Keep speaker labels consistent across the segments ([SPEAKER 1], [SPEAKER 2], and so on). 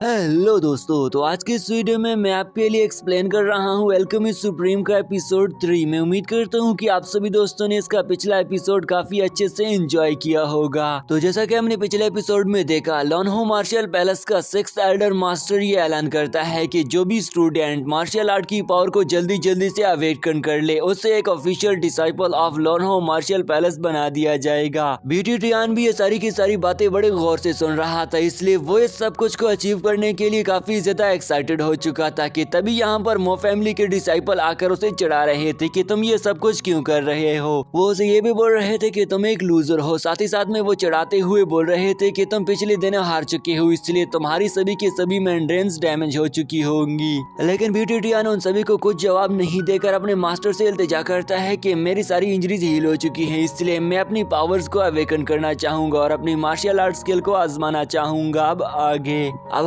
[SPEAKER 1] Hello दोस्तों, तो आज के इस वीडियो में मैं आपके लिए एक्सप्लेन कर रहा हूँ अल्केमिस्ट सुप्रीम का एपिसोड 3। मैं उम्मीद करता हूँ कि आप सभी दोस्तों ने इसका पिछला एपिसोड काफी अच्छे से एंजॉय किया होगा। तो जैसा कि हमने पिछले एपिसोड में देखा, लॉन्हो मार्शल पैलेस का 6th एल्डर मास्टर ये ऐलान करता है कि जो भी स्टूडेंट मार्शल आर्ट की पावर को जल्दी जल्दी से अवेकन कर ले उसे एक ऑफिशियल डिसाइपल ऑफ लॉन्हो मार्शल पैलेस बना दिया जाएगा। बीटी टियान भी ये सारी की सारी बातें बड़े गौर से सुन रहा था, इसलिए वो इस सब कुछ को अचीव करने के लिए काफी ज्यादा एक्साइटेड हो चुका था कि तभी यहाँ पर मो फैमिली के डिसाइपल आकर उसे चढ़ा रहे थे कि तुम ये सब कुछ क्यों कर रहे हो। वो उसे ये भी बोल रहे थे कि तुम एक लूजर हो, साथ ही साथ में वो चढ़ाते हुए बोल रहे थे कि तुम पिछले दिन हार चुके हो, इसलिए तुम्हारी सभी की सभी मेंटेनेंस डैमेज हो चुकी होंगी। लेकिन बीटी टियान उन सभी को कुछ जवाब नहीं देकर अपने मास्टर से इल्तिजा करता है कि मेरी सारी इंजरीज हील हो चुकी है, इसलिए मैं अपनी पावर्स को अवेकन करना चाहूंगा और अपनी मार्शल आर्ट स्किल को आजमाना चाहूंगा। अब आगे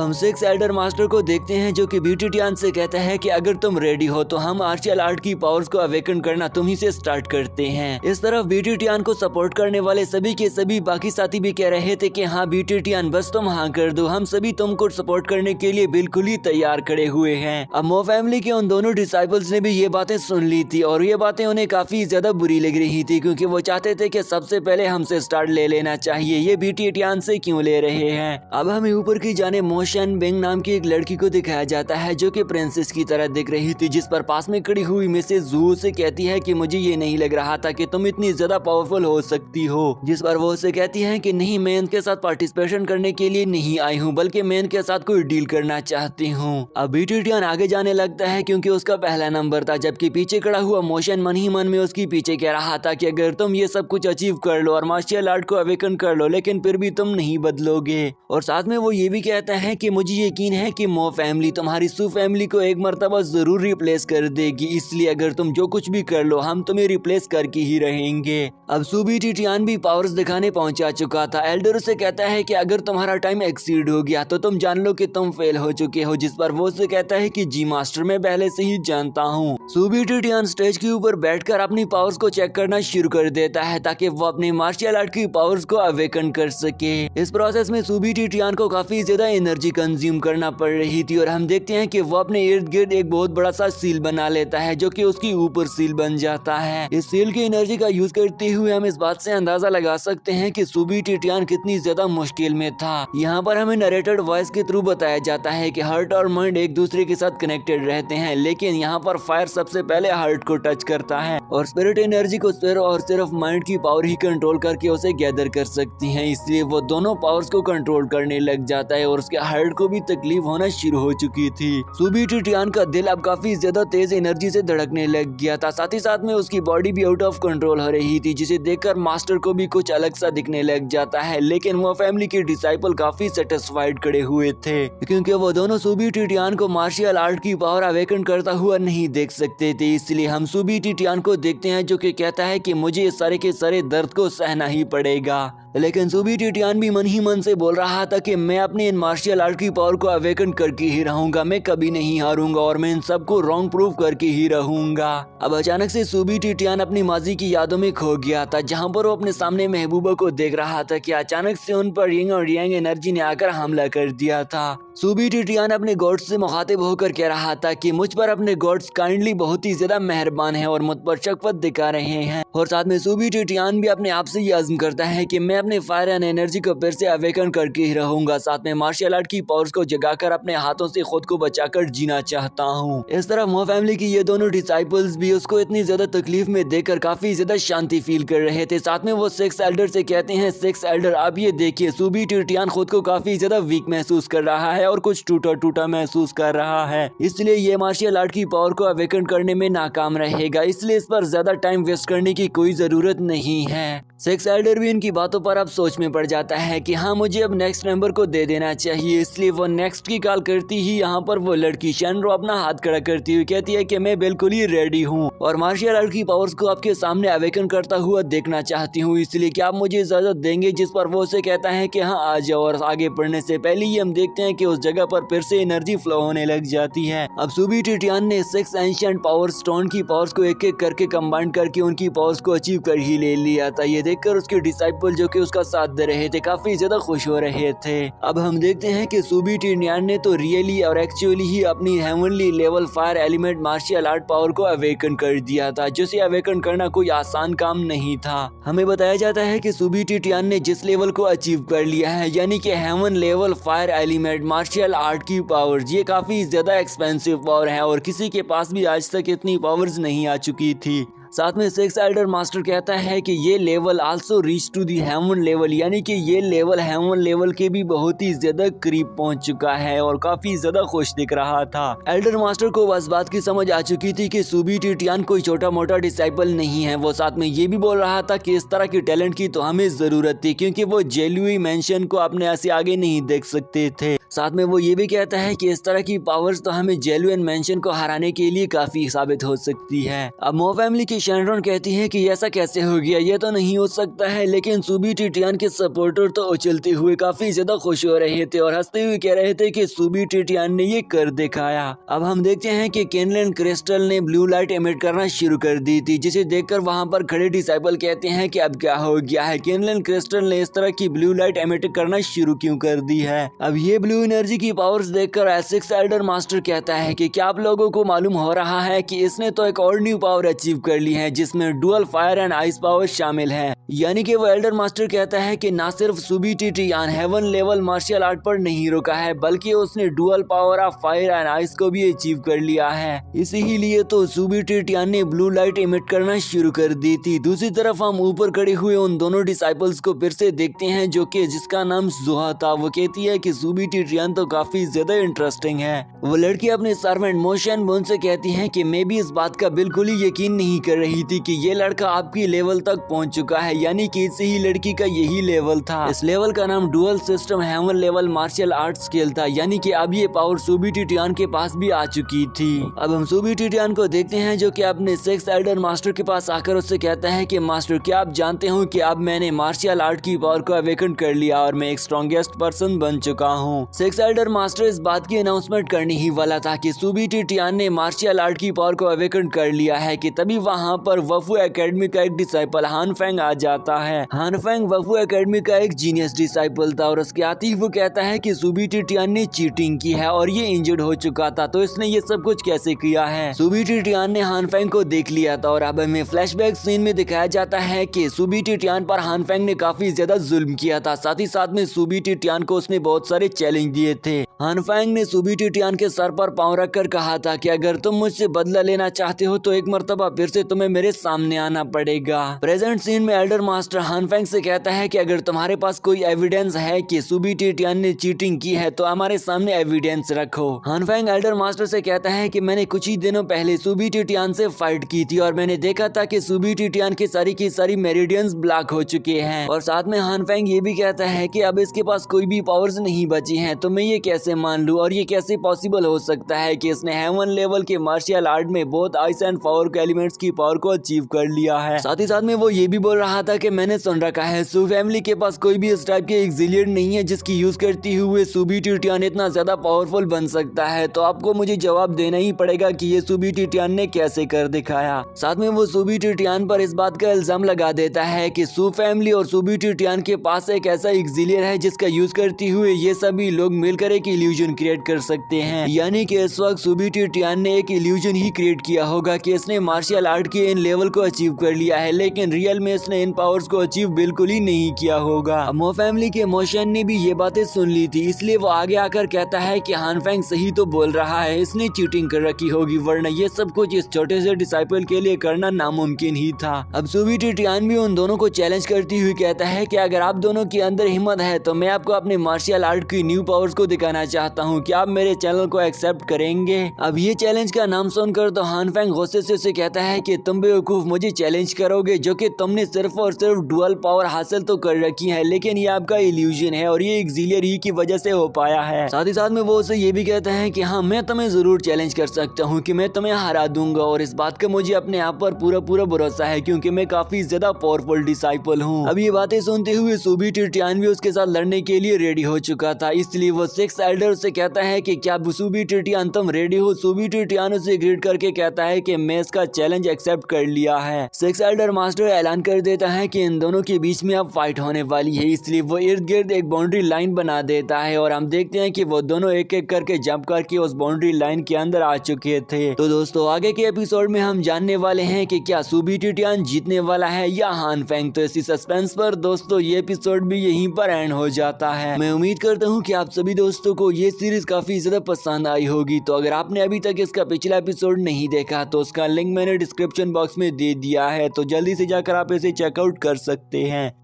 [SPEAKER 1] हम 6 एल्डर मास्टर को देखते हैं जो कि बीटी टियान से कहता है कि अगर तुम रेडी हो तो हम मार्शल आर्ट की पावर्स को अवेकन करना तुम्ही से स्टार्ट करते हैं। इस तरफ बीटी टियान को सपोर्ट करने वाले सभी के सभी बाकी साथी भी कह रहे थे कि हाँ बीटी टियान, बस तुम हाँ कर दो, हम सभी तुमको सपोर्ट करने के लिए बिल्कुल ही तैयार खड़े हुए हैं। अब मो फैमिली के उन दोनों डिसाइपल्स ने भी ये बातें सुन ली थी और ये बातें उन्हें काफी ज्यादा बुरी लग रही थी, क्योंकि वो चाहते थे कि सबसे पहले हमसे स्टार्ट ले लेना चाहिए, ये बीटी टियान से क्यों ले रहे हैं। अब हमें ऊपर की जाने मोशन बेंग नाम की एक लड़की को दिखाया जाता है जो कि प्रिंसेस की तरह दिख रही थी, जिस पर पास में खड़ी हुई मिसेस जू से कहती है कि मुझे ये नहीं लग रहा था कि तुम इतनी ज्यादा पावरफुल हो सकती हो। जिस पर वो उसे कहती है कि नहीं, मैं इनके साथ पार्टिसिपेशन करने के लिए नहीं आई हूँ, बल्कि मैं इनके साथ कोई डील करना चाहती हूँ। अब बीटी टियान आगे जाने लगता है क्योंकि उसका पहला नंबर था, जबकि पीछे खड़ा हुआ मोशन मन ही मन में उसकी पीछे कह रहा था कि अगर तुम ये सब कुछ अचीव कर लो और मार्शल आर्ट को अवेकन कर लो, लेकिन फिर भी तुम नहीं बदलोगे। और साथ में वो ये भी कहता है कि मुझे यकीन है कि मो फैमिली तुम्हारी सू फैमिली को एक मर्तबा जरूर रिप्लेस कर देगी, इसलिए अगर तुम जो कुछ भी कर लो हम तुम्हें रिप्लेस करके ही रहेंगे। अब सू बीटी टियान भी पावर्स दिखाने पहुंचा चुका था। एल्डर से कहता है कि अगर तुम्हारा टाइम एक्सीड हो गया तो तुम जान लो कि तुम फेल हो चुके हो, जिस पर वो से कहता है कि जी मास्टर, मैं पहले से ही जानता हूँ। सू बीटी टियान स्टेज के ऊपर बैठकर अपनी पावर्स को चेक करना शुरू कर देता है ताकि वो अपने मार्शल आर्ट की पावर्स को अवेकन कर सके। इस प्रोसेस में सू बीटी टियान को काफी ज्यादा एनर्जी कंज्यूम करना पड़ रही थी और हम देखते हैं कि वो अपने इर्द गिर्द एक बहुत बड़ा सा सील बना लेता है जो कि उसकी ऊपर सील बन जाता है। इस सील की एनर्जी का यूज करते हुए हम इस बात से अंदाजा लगा सकते हैं कि सू बीटी टियान कितनी ज्यादा मुश्किल में था। यहाँ पर हमें नरेटेड वॉइस के थ्रू बताया जाता है कि हार्ट और माइंड एक दूसरे के साथ कनेक्टेड रहते हैं, लेकिन यहाँ पर फायर सबसे पहले हार्ट को टच करता है और स्पिरिट एनर्जी को सिर्फ और सिर्फ माइंड की पावर ही कंट्रोल करके उसे गैदर कर सकती है, इसलिए वो दोनों पावर्स को कंट्रोल करने लग जाता है और उसके हार्ट को भी तकलीफ होना शुरू हो चुकी थी। सू बीटी टियान का दिल अब काफी ज्यादा तेज एनर्जी से धड़कने लग गया था, साथ ही साथ में उसकी बॉडी भी आउट ऑफ कंट्रोल हो रही थी, जिसे देखकर मास्टर को भी कुछ अलग सा दिखने लग जाता है। लेकिन वो फैमिली के डिसाइपल काफी सेटिस्फाइड खड़े हुए थे, क्योंकि वो दोनों सू बीटी टियान को मार्शल आर्ट की पावर अवेकन करता हुआ नहीं देख सकते थे। इसलिए हम सू बीटी टियान को देखते हैं जो कि कहता है कि मुझे इस सारे के सारे दर्द को सहना ही पड़ेगा। लेकिन सू बीटी टियान भी मन ही मन से बोल रहा था कि मैं अपनी इन मार्शल आर्ट की पावर को अवेकन करके ही रहूंगा, मैं कभी नहीं हारूंगा और मैं इन सबको रॉन्ग प्रूव करके ही रहूंगा। अब अचानक से सू बीटी टियान अपनी माजी की यादों में खो गया था, जहां पर वो अपने सामने महबूबा को देख रहा था कि अचानक से उन पर यिंग और यांग एनर्जी ने आकर हमला कर दिया था। सू बीटी टियान अपने गॉड्स से मुखातिब होकर कह रहा था कि मुझ पर अपने गॉड्स काइंडली बहुत ही ज्यादा मेहरबान हैं और मुझ पर शफ़क़त दिखा रहे हैं। और साथ में सू बीटी टियान भी अपने आप से ये अज़्म करता है कि मैं अपने फायर एंड एनर्जी को फिर से अवेकन करके ही रहूंगा, साथ में मार्शल आर्ट की पावर्स को जगाकर अपने हाथों से खुद को बचाकर जीना चाहता हूँ। इस तरह मो फैमिली की ये दोनों डिसाइपल्स भी उसको इतनी ज्यादा तकलीफ में देखकर काफी ज्यादा शांति फील कर रहे थे। साथ में वो 6 एल्डर से कहते हैं, 6 एल्डर आप ये देखिए, सू बीटी टियान खुद को काफी ज्यादा वीक महसूस कर रहा है और कुछ टूटा टूटा महसूस कर रहा है, इसलिए ये मार्शल आर्ट की पावर को अवेकन करने में नाकाम रहेगा, इसलिए इस पर ज्यादा टाइम वेस्ट करने की कोई जरूरत नहीं है। 6 एल्डर भी इनकी बातों पर अब सोच में पड़ जाता है कि हाँ मुझे अब नेक्स्ट मेंबर को दे देना चाहिए, इसलिए वो नेक्स्ट की कॉल करती ही यहाँ पर वो लड़की शेनरो अपना हाथ खड़ा करती हुई कहती है कि मैं बिल्कुल ही रेडी हूँ और मार्शल आर्ट की पावर्स को आपके सामने अवेकन करता हुआ देखना चाहती हूँ, इसलिए क्या आप मुझे इजाजत देंगे। जिस पर वो उसे कहता है कि हाँ आ जाओ। और आगे बढ़ने से पहले ही हम देखते हैं कि उस जगह पर फिर से एनर्जी फ्लो होने लग जाती है। अब सुबी टिटियान ने 6 एंशिएंट पावर स्टोन की पावर्स को एक एक करके कंबाइन करके उनकी पावर्स को अचीव कर ही ले लिया था। ये देखकर उसके डिसाइपल जो कि उसका साथ दे रहे थे काफी ज्यादा खुश हो रहे थे। अब हम देखते हैं कि सुबी टिटियान ने तो रियली और एक्चुअली ही अपनी heavenly level fire element martial art power को अवेकन कर दिया था, जिसे अवेकन करना कोई आसान काम नहीं था। हमें बताया जाता है कि सुबी टिटियान ने जिस लेवल को अचीव कर लिया है यानी कि heaven level fire element martial art की पावर्स, ये काफी ज्यादा एक्सपेंसिव पावर है और किसी के पास भी आज तक इतनी पावर्स नहीं आ चुकी थी। साथ में सिक्स एल्डर मास्टर कहता है कि ये level also reach to the heaven level, यानी कि ये लेवल हेवन लेवल के भी बहुत ही ज्यादा करीब पहुंच चुका है और काफी ज्यादा खुश दिख रहा था। एल्डर मास्टर को बस बात की समझ आ चुकी थी कि सुबी टिटियान कोई छोटा मोटा डिसाइपल नहीं है। वो साथ में ये भी बोल रहा था कि इस तरह की टैलेंट की तो हमें जरूरत थी, क्योंकि वो जेलुई मेंशन को अपने ऐसे आगे नहीं देख सकते थे। साथ में वो ये भी कहता है कि इस तरह की पावर्स तो हमें जेलुइन मेंशन को हराने के लिए काफी साबित हो सकती है। अब मो फैमिली की शैनरॉन कहती है कि ऐसा कैसे हो गया, ये तो नहीं हो सकता है। लेकिन सुबी टिटियान के सपोर्टर तो उछलते हुए काफी ज्यादा खुश हो रहे थे और हंसते हुए कह रहे थे कि सुबी टिटियान ने ये कर दिखाया। अब हम देखते हैं कि केनलन क्रिस्टल ने ब्लू लाइट एमिट करना शुरू कर दी थी, जिसे देखकर वहां पर खड़े डिसाइपल कहते हैं कि अब क्या हो गया है, केनलन क्रिस्टल ने इस तरह की ब्लू लाइट एमिट करना शुरू क्यों कर दी है। अब ये ब्लू एनर्जी की पावर्स देखकर एसिक्स एल्डर मास्टर कहता है कि क्या आप लोगों को मालूम हो रहा है कि इसने तो एक और न्यू पावर अचीव कर ली है, जिसमें dual fire and ice power शामिल है। यानी कि वो एल्डर मास्टर कहता है कि ना सिर्फ सुबी टिटियान हेवन लेवल मार्शल आर्ट पर नहीं रुका है, बल्कि उसने dual power of fire and ice को भी अचीव कर लिया है। इसीलिए तो सुबी टिटियान ने ब्लू लाइट एमिट करना शुरू कर दी थी। दूसरी तरफ हम ऊपर खड़े हुए उन दोनों डिसाइपल्स को फिर से देखते हैं, जो कि जिसका नाम जुहा था। वो कहती है कि सुबी टिटियान तो काफी ज्यादा इंटरेस्टिंग है। वो लड़की अपने सर्वेंट मोशन बोन से कहती है कि मैं भी इस बात का बिल्कुल ही यकीन नहीं कर रही थी कि ये लड़का आपकी लेवल तक पहुंच चुका है, यानी कि इसी ही लड़की का यही लेवल था। इस लेवल का नाम dual system heaven level martial art skill था, यानी कि अब ये पावर सुबी टिटियान के पास भी आ चुकी थी। अब हम सुबी टिटियान को देखते हैं, जो कि अपने सिक्स एल्डर मास्टर के पास आकर उससे कहता है कि मास्टर, क्या आप जानते हो कि अब मैंने मार्शल आर्ट की पावर को अवेकन कर लिया और मैं एक स्ट्रॉन्गेस्ट पर्सन बन चुका हूँ। सिक्स एल्डर मास्टर इस बात की अनाउंसमेंट करने ही वाला था कि सुबी टिटियान ने मार्शल आर्ट की पावर को अवेकन कर लिया है कि तभी वहाँ पर वफू एकेडमी का एक डिसाइपल हान फेंग आ जाता है। हान फेंग वफू एकेडमी का एक जीनियस डिसाइपल था और उसके आते ही वो कहता है कि सुबी टिटियान ने चीटिंग की है और ये इंजर्ड हो चुका था, तो इसने ये सब कुछ कैसे किया है। सुबी टिटियान ने हान फेंग को देख लिया था और अब हमें फ्लैशबैक सीन में दिखाया जाता है कि सुबी टिटियान पर हान फेंग ने काफी ज्यादा जुल्म किया था। साथ ही साथ में सुबी टिटियान को उसने बहुत सारे चैलेंज दिए थे। हान फेंग ने सुबी टिटियान के सर पर पांव रखकर कहा था कि अगर तुम मुझसे बदला लेना चाहते हो तो एक मर्तबा फिर से तुम्हें मेरे सामने आना पड़ेगा। प्रेजेंट सीन में एल्डर मास्टर हान फेंग से कहता है कि अगर तुम्हारे पास कोई एविडेंस है कि सुबी टिटियान ने चीटिंग की है तो हमारे सामने एविडेंस रखो। हान फेंग एल्डर मास्टर से कहता है कि मैंने कुछ ही दिनों पहले सुबी टिटियान से फाइट की थी और मैंने देखा था कि सुबी टिटियान की सारी मेरिडियंस ब्लॉक हो चुके हैं। और साथ में हान फेंग ये भी कहता है कि अब इसके पास कोई भी पावर्स नहीं बची हैं, तो मैं ये कैसे मान लूं और ये कैसे पॉसिबल हो सकता है कि इसने हेवन लेवल के मार्शल आर्ट में बहुत आइस एंड फायर के एलिमेंट्स की पावर को अचीव कर लिया है। साथ ही साथ में वो ये भी बोल रहा था कि मैंने सुन रखा है सू फैमिली के पास कोई भी इस टाइप के एक्सिलिएट नहीं है जिसकी यूज करती हुए सुबी टिटियान इतना ज्यादा पावरफुल बन सकता है, तो आपको मुझे जवाब देना ही पड़ेगा कि ये सुबी टिटियान ने कैसे कर दिखाया। साथ में वो सुबी टिटियान पर इस बात का इल्जाम लगा देता है कि सू फैमिली और सुबी टिटियान के पास एक ऐसा एक्सिलियर है जिसका यूज करते हुए ये सभी लोग मिलकर एक इल्यूजन क्रिएट कर सकते हैं। यानी कि इस वक्त सुबी टिटियान ने एक इल्यूजन ही क्रिएट किया होगा कि इसने मार्शल आर्ट के इन लेवल को अचीव कर लिया है, लेकिन रियल में इसने इन पावर्स को अचीव बिल्कुल ही नहीं किया होगा। मो फैमिली के मोशन ने भी ये बातें सुन ली थी, इसलिए वो आगे आकर कहता है कि हान फेंग सही तो बोल रहा है, इसने चीटिंग कर रखी होगी, वरना ये सब कुछ इस छोटे से डिसाइपल के लिए करना नामुमकिन ही था। अब सुबी टिटियान भी उन दोनों को चैलेंज करती हुई कहता है कि अगर आप दोनों के अंदर हिम्मत है तो मैं आपको अपने मार्शल आर्ट की न्यू पावर्स को दिखाना चाहता हूँ, क्या आप मेरे चैनल को एक्सेप्ट करेंगे। अब ये चैलेंज का नाम सुनकर तो हान फेंग गुस्से से उसे कहता है कि तुम बेवकूफ मुझे चैलेंज करोगे, जो कि तुमने सिर्फ और सिर्फ डुअल पावर हासिल तो कर रखी है, लेकिन ये आपका इल्यूजन है और ये एक्सिलियर ही की वजह से हो पाया है। साथ ही साथ में वो उसे ये भी कहता है कि हाँ मैं तुम्हें जरूर चैलेंज कर सकता हूँ कि मैं तुम्हें हरा दूंगा, और इस बात का मुझे अपने आप पर पूरा भरोसा है क्योंकि मैं काफी ज्यादा पावरफुल डिसाइपल हूँ। अब ये बातें सुनते हुए सुबी टिटियान भी उसके साथ लड़ने के लिए रेडी हो चुका था, इसलिए इसलिए वो सिक्स एल्डर से कहता है कि क्या सुबी टिटियान तुम रेडी हो। सुबी टिटियान उसे ग्रीट करके कहता है कि मैं इसका चैलेंज एक्सेप्ट कर लिया है। सिक्स एल्डर मास्टर ऐलान कर देता है कि इन दोनों के बीच में अब फाइट होने वाली है, इसलिए वो इर्द गिर्द एक बाउंड्री लाइन बना देता है और हम देखते हैं कि वो दोनों एक एक करके जंप करके उस बाउंड्री लाइन के अंदर आ चुके थे। तो दोस्तों आगे के एपिसोड में हम जानने वाले हैं कि क्या सुबी टिटियान जीतने वाला है या हान फेंग। तो इसी सस्पेंस पर दोस्तों ये एपिसोड भी यहीं पर एंड हो जाता है। मैं उम्मीद करता हूँ कि आप सभी दोस्तों को ये सीरीज काफी ज्यादा पसंद आई होगी। तो अगर आपने अभी तक इसका पिछला एपिसोड नहीं देखा तो उसका लिंक मैंने डिस्क्रिप्शन बॉक्स में दे दिया है, तो जल्दी से जाकर आप इसे चेकआउट कर सकते हैं।